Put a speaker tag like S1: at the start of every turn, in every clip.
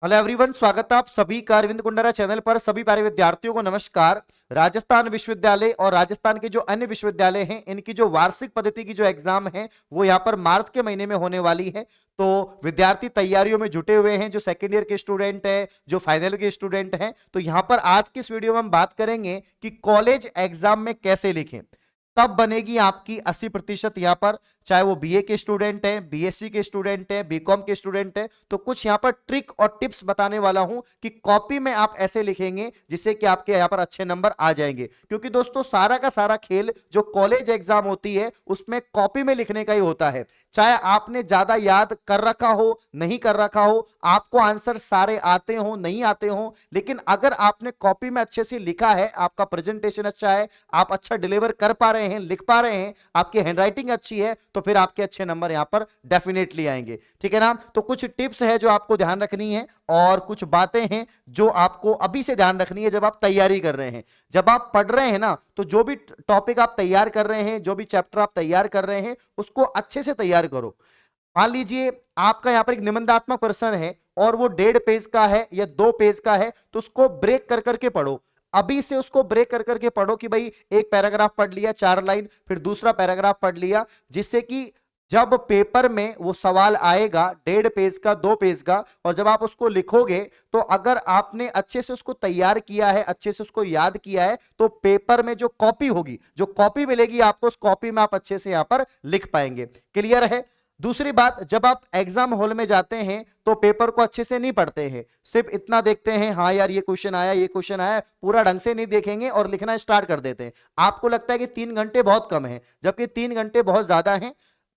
S1: Hello everyone, स्वागत है आप सभी का अरविंद कुंडारा चैनल पर। सभी प्यारे विद्यार्थियों को नमस्कार। राजस्थान विश्वविद्यालय और राजस्थान के जो अन्य विश्वविद्यालय हैं, इनकी जो वार्षिक पद्धति की जो एग्जाम है वो यहाँ पर मार्च के महीने में होने वाली है। तो विद्यार्थी तैयारियों में जुटे हुए हैं, जो सेकेंड ईयर के स्टूडेंट है, जो फाइनल के स्टूडेंट हैं। तो यहाँ पर आज की इस वीडियो में हम बात करेंगे कि कॉलेज एग्जाम में कैसे लिखें। तब बनेगी आपकी 80% यहाँ पर, चाहे वो बीए के स्टूडेंट हैं, बीएससी के स्टूडेंट हैं, बीकॉम के स्टूडेंट हैं। तो कुछ यहाँ पर ट्रिक और टिप्स बताने वाला हूं कि कॉपी में आप ऐसे लिखेंगे जिससे कि आपके यहाँ पर अच्छे नंबर आ जाएंगे। क्योंकि दोस्तों सारा का सारा खेल जो कॉलेज एग्जाम होती है उसमें कॉपी में लिखने का ही होता है। चाहे आपने ज्यादा याद कर रखा हो, नहीं कर रखा हो, आपको आंसर सारे आते हो, नहीं आते हो, लेकिन अगर आपने कॉपी में अच्छे से लिखा है, आपका प्रेजेंटेशन अच्छा है, आप अच्छा डिलीवर कर पा रहे हैं, लिख पा रहे हैं, आपकी हैंडराइटिंग अच्छी है, तो फिर आपके अच्छे नंबर यहां पर डेफिनेटली आएंगे। ठीक है ना। तो कुछ टिप्स है जो आपको ध्यान रखनी है और कुछ बातें हैं जो आपको अभी से ध्यान रखनी है जब आप तैयारी कर रहे हैं। जब आप पढ़ रहे हैं ना, तो जो भी टॉपिक आप तैयार कर रहे हैं, जो भी चैप्टर आप तैयार कर रहे हैं, उसको अच्छे से तैयार करो। मान लीजिए आपका यहां पर एक निबंधात्मक प्रश्न है और वो 1.5 पेज का है या 2 पेज का है, तो उसको ब्रेक कर करके पढ़ो। अभी से उसको ब्रेक कर करके पढ़ो कि भाई एक पैराग्राफ पढ़ लिया 4 लाइन, फिर दूसरा पैराग्राफ पढ़ लिया, जिससे कि जब पेपर में वो सवाल आएगा 1.5 पेज का, 2 पेज का, और जब आप उसको लिखोगे तो अगर आपने अच्छे से उसको तैयार किया है, अच्छे से उसको याद किया है, तो पेपर में जो कॉपी होगी, जो कॉपी मिलेगी आपको, उस कॉपी में आप अच्छे से यहां पर लिख पाएंगे। क्लियर है। दूसरी बात, जब आप एग्जाम हॉल में जाते हैं तो पेपर को अच्छे से नहीं पढ़ते हैं, सिर्फ इतना देखते हैं, हाँ यार ये क्वेश्चन आया, ये क्वेश्चन आया, पूरा ढंग से नहीं देखेंगे और लिखना स्टार्ट कर देते हैं। आपको लगता है कि 3 घंटे बहुत कम है, जबकि 3 घंटे बहुत ज्यादा है।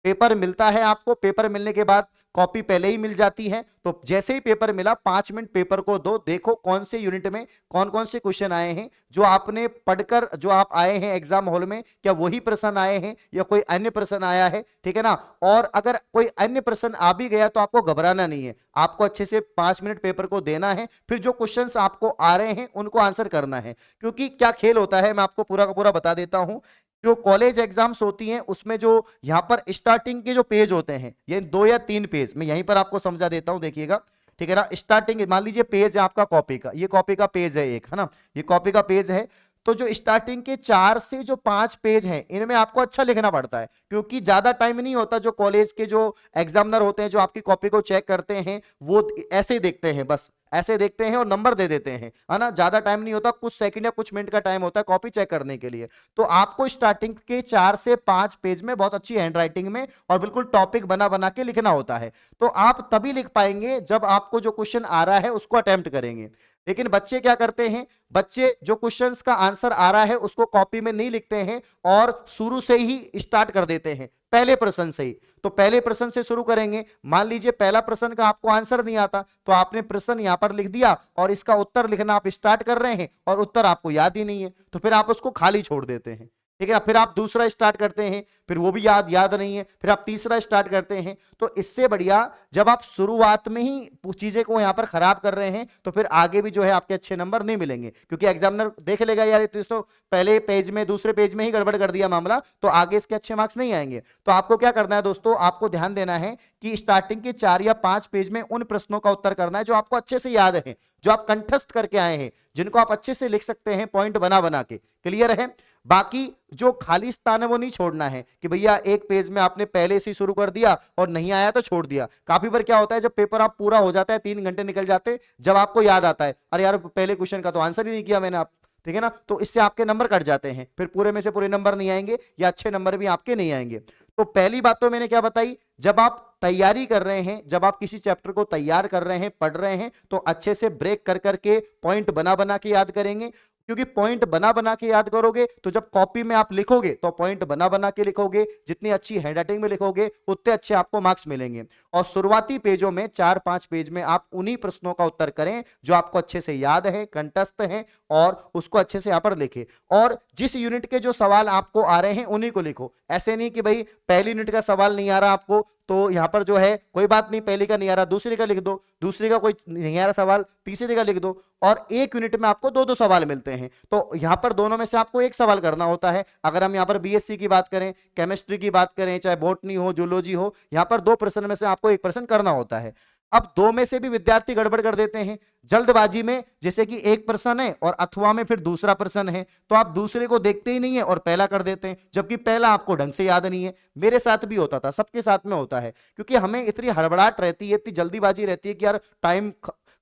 S1: पेपर मिलता है आपको, पेपर मिलने के बाद कॉपी पहले ही मिल जाती है, तो जैसे ही पेपर मिला 5 मिनट पेपर को दो, देखो कौन से यूनिट में कौन कौन से क्वेश्चन आए हैं, जो आपने पढ़कर जो आप आए हैं एग्जाम हॉल में, क्या वही प्रश्न आए हैं या कोई अन्य प्रश्न आया है। ठीक है ना। और अगर कोई अन्य प्रश्न आ भी गया तो आपको घबराना नहीं है, आपको अच्छे से 5 मिनट पेपर को देना है, फिर जो क्वेश्चंस आपको आ रहे हैं उनको आंसर करना है। क्योंकि क्या खेल होता है मैं आपको पूरा का पूरा बता देता हूं। जो कॉलेज एग्जाम्स होती हैं उसमें जो यहाँ पर स्टार्टिंग के जो पेज होते हैं, ये 2 या 3 पेज, मैं यहीं पर आपको समझा देता हूं, देखिएगा। ठीक है ना। स्टार्टिंग मान लीजिए पेज है आपका कॉपी का, ये कॉपी का पेज है एक, है ना, ये कॉपी का पेज है। तो जो स्टार्टिंग के 4 से जो 5 पेज हैं, इनमें आपको अच्छा लिखना पड़ता है, क्योंकि ज्यादा टाइम नहीं होता। जो कॉलेज के जो एग्जामिनर होते हैं, जो आपकी कॉपी को चेक करते हैं, वो ऐसे ही देखते हैं, बस ऐसे देखते हैं और नंबर दे देते हैं, है ना। ज्यादा टाइम नहीं होता, कुछ सेकंड या कुछ मिनट का टाइम होता है कॉपी चेक करने के लिए। तो आपको स्टार्टिंग के 4 से 5 पेज में बहुत अच्छी हैंडराइटिंग में और बिल्कुल टॉपिक बना बना के लिखना होता है। तो आप तभी लिख पाएंगे जब आपको जो क्वेश्चन आ रहा है उसको अटेम्प्ट करेंगे। लेकिन बच्चे क्या करते हैं, बच्चे जो क्वेश्चंस का आंसर आ रहा है उसको कॉपी में नहीं लिखते हैं और शुरू से ही स्टार्ट कर देते हैं, पहले प्रश्न से ही। तो पहले प्रश्न से शुरू करेंगे। मान लीजिए पहला प्रश्न का आपको आंसर नहीं आता, तो आपने प्रश्न यहां पर लिख दिया और इसका उत्तर लिखना आप स्टार्ट कर रहे हैं और उत्तर आपको याद ही नहीं है, तो फिर आप उसको खाली छोड़ देते हैं। ठीक है ना। फिर आप दूसरा स्टार्ट करते हैं, फिर वो भी याद नहीं है, फिर आप तीसरा स्टार्ट करते हैं। तो इससे बढ़िया जब आप शुरुआत में ही चीजें को यहां पर खराब कर रहे हैं, तो फिर आगे भी जो है आपके अच्छे नंबर नहीं मिलेंगे, क्योंकि एग्जामिनर देख लेगा यार तो पहले पेज में, दूसरे पेज में ही गड़बड़ कर दिया मामला, तो आगे इसके अच्छे मार्क्स नहीं आएंगे। तो आपको क्या करना है दोस्तों, आपको ध्यान देना है कि स्टार्टिंग के 4 या 5 पेज में उन प्रश्नों का उत्तर करना है जो आपको अच्छे से याद है, जो आप कंठस्थ करके आए हैं, जिनको आप अच्छे से लिख सकते हैं पॉइंट बना बना के। क्लियर है। बाकी जो खाली स्थान है वो नहीं छोड़ना है कि भैया एक पेज में आपने पहले से शुरू कर दिया और नहीं आया तो छोड़ दिया। काफी बार क्या होता है, जब पेपर आप पूरा हो जाता है, 3 घंटे निकल जाते, जब आपको याद आता है अरे यार पहले क्वेश्चन का तो आंसर ही नहीं किया मैंने आप। ठीक है ना। तो इससे आपके नंबर कट जाते हैं, फिर पूरे में से पूरे नंबर नहीं आएंगे या अच्छे नंबर भी आपके नहीं आएंगे। तो पहली बात तो मैंने क्या बताई, जब आप तैयारी कर रहे हैं, जब आप किसी चैप्टर को तैयार कर रहे हैं, पढ़ रहे हैं, तो अच्छे से ब्रेक कर करके पॉइंट बना बना के याद करेंगे। क्योंकि पॉइंट बना बना के याद करोगे तो जब कॉपी में आप लिखोगे तो पॉइंट बना बना के लिखोगे, जितनी अच्छी हैंडराइटिंग में लिखोगे उतने अच्छे आपको मार्क्स मिलेंगे। और शुरुआती पेजों में 4-5 पेज में आप उन्हीं प्रश्नों का उत्तर करें जो आपको अच्छे से याद है, कंठस्थ है, और उसको अच्छे से यहां पर लिखे। और जिस यूनिट के जो सवाल आपको आ रहे हैं उन्हीं को लिखो। ऐसे नहीं कि भाई पहली यूनिट का सवाल नहीं आ रहा आपको, तो यहां पर जो है कोई बात नहीं, पहले का नहीं आ रहा दूसरे का लिख दो, दूसरे का कोई नहीं आ रहा सवाल तीसरे का लिख दो। और एक यूनिट में आपको 2-2 सवाल मिलते हैं, तो यहां पर दोनों में से आपको एक सवाल करना होता है। अगर हम यहां पर बीएससी की बात करें, केमिस्ट्री की बात करें, चाहे बॉटनी हो, जूलॉजी हो, यहां पर 2 प्रश्न में से आपको एक प्रश्न करना होता है। अब दो में से भी विद्यार्थी गड़बड़ कर देते हैं जल्दबाजी में, जैसे कि एक प्रश्न है और अथवा में फिर दूसरा प्रश्न है, तो आप दूसरे को देखते ही नहीं है और पहला कर देते हैं, जबकि पहला आपको ढंग से याद नहीं है। मेरे साथ भी होता था, सबके साथ में होता है, क्योंकि हमें इतनी हड़बड़ाहट रहती है, इतनी जल्दीबाजी रहती है कि यार टाइम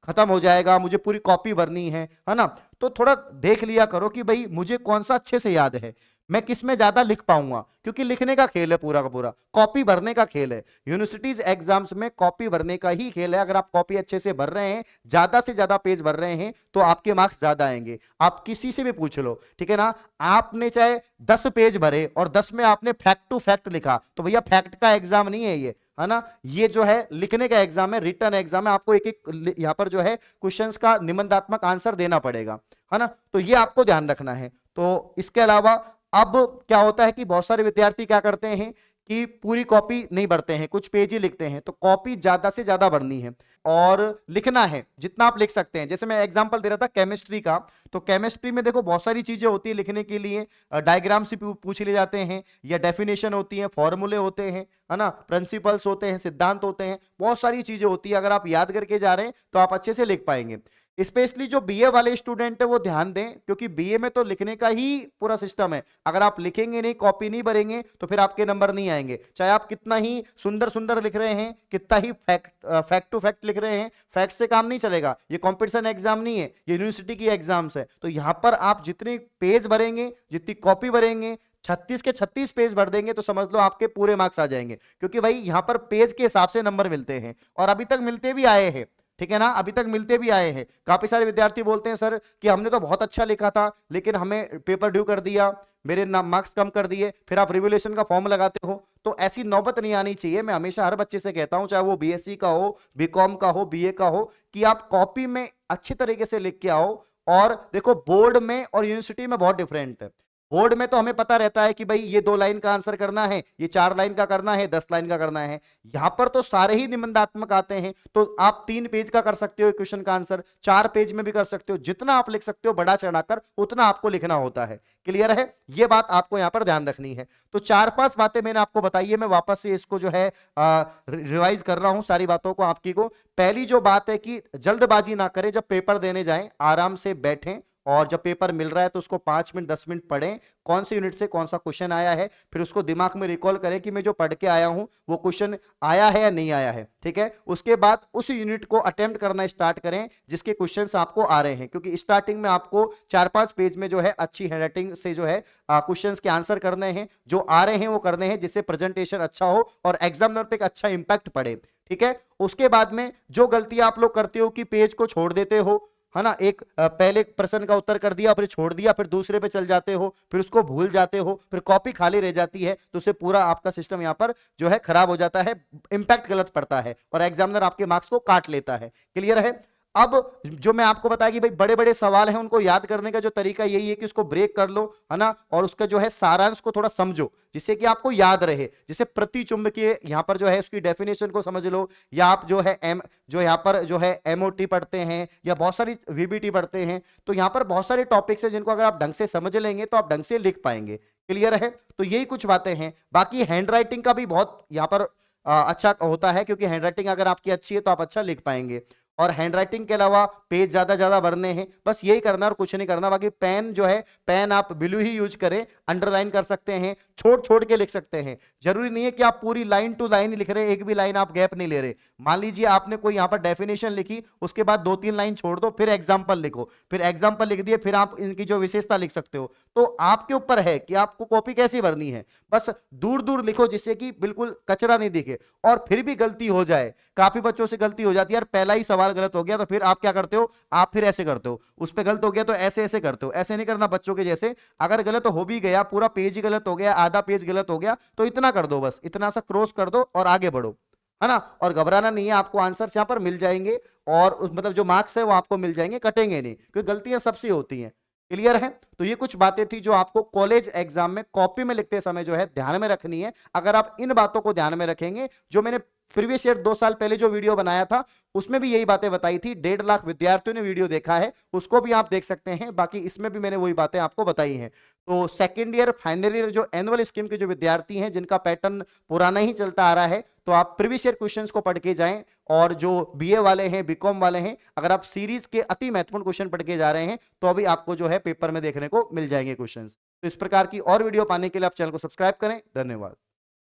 S1: खत्म हो जाएगा, मुझे पूरी कॉपी भरनी है ना। तो थोड़ा देख लिया करो कि भाई मुझे कौन सा अच्छे से याद है, मैं किस में ज्यादा लिख पाऊंगा, क्योंकि लिखने का खेल है पूरा का पूरा, कॉपी भरने का खेल है। यूनिवर्सिटीज एग्जाम्स में कॉपी भरने का ही खेल है। अगर आप कॉपी अच्छे से भर रहे हैं, ज्यादा से ज्यादा पेज भर रहे हैं, तो आपके मार्क्स ज्यादा आएंगे। आप किसी से भी पूछ लो, ठीक है ना, आपने चाहे 10 पेज भरे और 10 में आपने फैक्ट टू फैक्ट लिखा, तो भैया फैक्ट का एग्जाम नहीं है ये, है ना, ये जो है लिखने का एग्जाम है, रिटर्न एग्जाम है। आपको एक एक यहां पर जो है क्वेश्चंस का निबंधात्मक आंसर देना पड़ेगा, है ना, तो ये आपको ध्यान रखना है। तो इसके अलावा अब क्या होता है कि बहुत सारे विद्यार्थी क्या करते हैं कि पूरी कॉपी नहीं भरते हैं, कुछ पेज ही लिखते हैं। तो कॉपी ज्यादा से ज्यादा भरनी है और लिखना है जितना आप लिख सकते हैं। जैसे मैं एग्जांपल दे रहा था केमिस्ट्री का, तो केमिस्ट्री में देखो बहुत सारी चीजें होती है लिखने के लिए, डायग्राम से पूछ लिए जाते हैं, या डेफिनेशन होती है, फॉर्मूले होते हैं, है ना, प्रिंसिपल्स होते हैं, सिद्धांत होते हैं, बहुत सारी चीजें होती है। अगर आप याद करके जा रहे हैं तो आप अच्छे से लिख पाएंगे। स्पेशली जो बीए वाले स्टूडेंट है वो ध्यान दें, क्योंकि बीए में तो लिखने का ही पूरा सिस्टम है। अगर आप लिखेंगे नहीं, कॉपी नहीं भरेंगे, तो फिर आपके नंबर नहीं आएंगे, चाहे आप कितना ही सुंदर सुंदर लिख रहे हैं, कितना ही फैक्ट टू फैक्ट लिख रहे हैं, फैक्ट से काम नहीं चलेगा। ये कंपटीशन एग्जाम नहीं है, ये यूनिवर्सिटी की एग्जाम्स है। तो यहां पर आप जितने पेज भरेंगे, जितनी कॉपी भरेंगे, 36 के 36 पेज भर देंगे, तो समझ लो आपके पूरे मार्क्स आ जाएंगे। क्योंकि भाई यहां पर पेज के हिसाब से नंबर मिलते हैं, और अभी तक मिलते भी आए हैं, ठीक है ना, अभी तक मिलते भी आए हैं। काफी सारे विद्यार्थी बोलते हैं सर कि हमने तो बहुत अच्छा लिखा था, लेकिन हमें पेपर ड्यू कर दिया, मेरे मार्क्स कम कर दिए, फिर आप रिवोल्यूशन का फॉर्म लगाते हो। तो ऐसी नौबत नहीं आनी चाहिए। मैं हमेशा हर बच्चे से कहता हूं, चाहे वो बीएससी का हो, बीकॉम का हो, बीए का हो, कि आप कॉपी में अच्छे तरीके से लिख के आओ। और देखो बोर्ड में और यूनिवर्सिटी में बहुत डिफरेंट है। बोर्ड में तो हमें पता रहता है कि भाई ये 2 लाइन का आंसर करना है, ये 4 लाइन का करना है, 10 लाइन का करना है। यहां पर तो सारे ही निबंधात्मक आते हैं, तो आप 3 पेज का कर सकते हो क्वेश्चन का आंसर, 4 पेज में भी कर सकते हो, जितना आप लिख सकते हो बढ़ा चढ़ाकर उतना आपको लिखना होता है। क्लियर है, ये बात आपको यहां पर ध्यान रखनी है। तो 4-5 बातें मैंने आपको बताई है, मैं वापस से इसको जो है रिवाइज कर रहा हूं सारी बातों को आपकी को। पहली जो बात है कि जल्दबाजी ना करें, जब पेपर देने जाएं आराम से बैठें, और जब पेपर मिल रहा है तो उसको 5 मिनट 10 मिनट पढ़ें, कौन से यूनिट से कौन सा क्वेश्चन आया है, फिर उसको दिमाग में रिकॉल करें कि मैं जो पढ़ के आया हूं वो क्वेश्चन आया है या नहीं आया है, ठीक है। उसके बाद उस यूनिट को अटेम्प्ट करना स्टार्ट करें जिसके क्वेश्चंस आपको आ रहे हैं, क्योंकि स्टार्टिंग में आपको 4-5 पेज में जो है अच्छी हैंडराइटिंग से जो है क्वेश्चंस के आंसर करने हैं, जो आ रहे हैं वो करने हैं, जिससे प्रेजेंटेशन अच्छा हो और एग्जामिनर पे एक अच्छा इंपैक्ट पड़े, ठीक है। उसके बाद में जो गलती आप लोग करते हो कि पेज को छोड़ देते हो, है ना, एक पहले प्रश्न का उत्तर कर दिया, फिर छोड़ दिया, फिर दूसरे पे चल जाते हो, फिर उसको भूल जाते हो, फिर कॉपी खाली रह जाती है, तो उससे पूरा आपका सिस्टम यहां पर जो है खराब हो जाता है, इंपैक्ट गलत पड़ता है और एग्जामिनर आपके मार्क्स को काट लेता है। क्लियर है। अब जो मैं आपको बताया कि भाई बड़े बड़े सवाल हैं, उनको याद करने का जो तरीका यही है कि उसको ब्रेक कर लो, है ना, और उसका जो है सारांश को थोड़ा समझो, जिससे कि आपको याद रहे। जैसे प्रतिचुंबकीय यहां पर जो है उसकी डेफिनेशन को समझ लो, या आप जो है जो यहां पर जो है एमओटी पढ़ते हैं, या बहुत सारी वीबीटी पढ़ते हैं, तो यहां पर बहुत सारे टॉपिक्स हैं जिनको अगर आप ढंग से समझ लेंगे तो आप ढंग से लिख पाएंगे। क्लियर है। तो यही कुछ बातें हैं। बाकी हैंड राइटिंग का भी बहुत यहां पर अच्छा होता है, क्योंकि हैंड राइटिंग अगर आपकी अच्छी है तो आप अच्छा लिख पाएंगे। और हैंडराइटिंग के अलावा पेज ज्यादा भरने हैं, बस यही करना और कुछ नहीं करना। बाकी पेन जो है, पेन आप ब्लू ही यूज करें, अंडरलाइन कर सकते हैं, छोड़ छोड़ के लिख सकते हैं। जरूरी नहीं है कि आप पूरी लाइन टू लाइन लिख रहे हैं, एक भी लाइन आप गैप नहीं ले रहे। मान लीजिए आपने कोई यहां पर डेफिनेशन लिखी, उसके बाद 2-3 लाइन छोड़ दो, फिर एग्जाम्पल लिखो, फिर एग्जाम्पल लिख दिए, फिर आप इनकी जो विशेषता लिख सकते हो। तो आपके ऊपर है कि आपको कॉपी कैसी भरनी है, बस दूर दूर लिखो जिससे कि बिल्कुल कचरा नहीं दिखे। और फिर भी गलती हो जाए, काफी बच्चों से गलती हो जाती है, यार पहला ही सवाल गलत हो गया, तो फिर आप क्या करते हो, आप फिर ऐसे करते हो, उस पे गलत हो गया तो ऐसे ऐसे करते हो। ऐसे नहीं करना बच्चों के जैसे। अगर गलत हो भी गया, पूरा पेज ही गलत हो गया, आधा पेज गलत हो गया, तो इतना कर दो, बस इतना सा क्रॉस कर दो और आगे बढ़ो, है ना। और घबराना नहीं है, आपको आंसर यहां पर मिल जाएंगे, और मतलब जो मार्क्स है वो आपको मिल जाएंगे, कटेंगे नहीं, क्योंकि गलतियां सबसे होती हैं। क्लियर है। तो ये कुछ बातें थी जो आपको कॉलेज एग्जाम में कॉपी में लिखते समय जो है ध्यान में रखनी है। अगर आप इन बातों को ध्यान में रखेंगे, जो मैंने प्रीवियस ईयर 2 साल पहले जो वीडियो बनाया था उसमें भी यही बातें बताई थी। 1.5 लाख विद्यार्थियों ने वीडियो देखा है, उसको भी आप देख सकते हैं। बाकी इसमें भी मैंने वही बातें आपको बताई हैं। तो सेकेंड ईयर फाइनल ईयर जो एनुअल स्कीम के जो विद्यार्थी हैं जिनका पैटर्न पुराना ही चलता आ रहा है, तो आप प्रीवियस ईयर क्वेश्चंस को पढ़ के जाएं। और जो बीए वाले हैं, बीकॉम वाले हैं, अगर आप सीरीज के अति महत्वपूर्ण क्वेश्चन पढ़ के जा रहे हैं तो अभी आपको जो है पेपर में देखने को मिल जाएंगे क्वेश्चंस। तो इस प्रकार की और वीडियो पाने के लिए आप चैनल को सब्सक्राइब करें। धन्यवाद।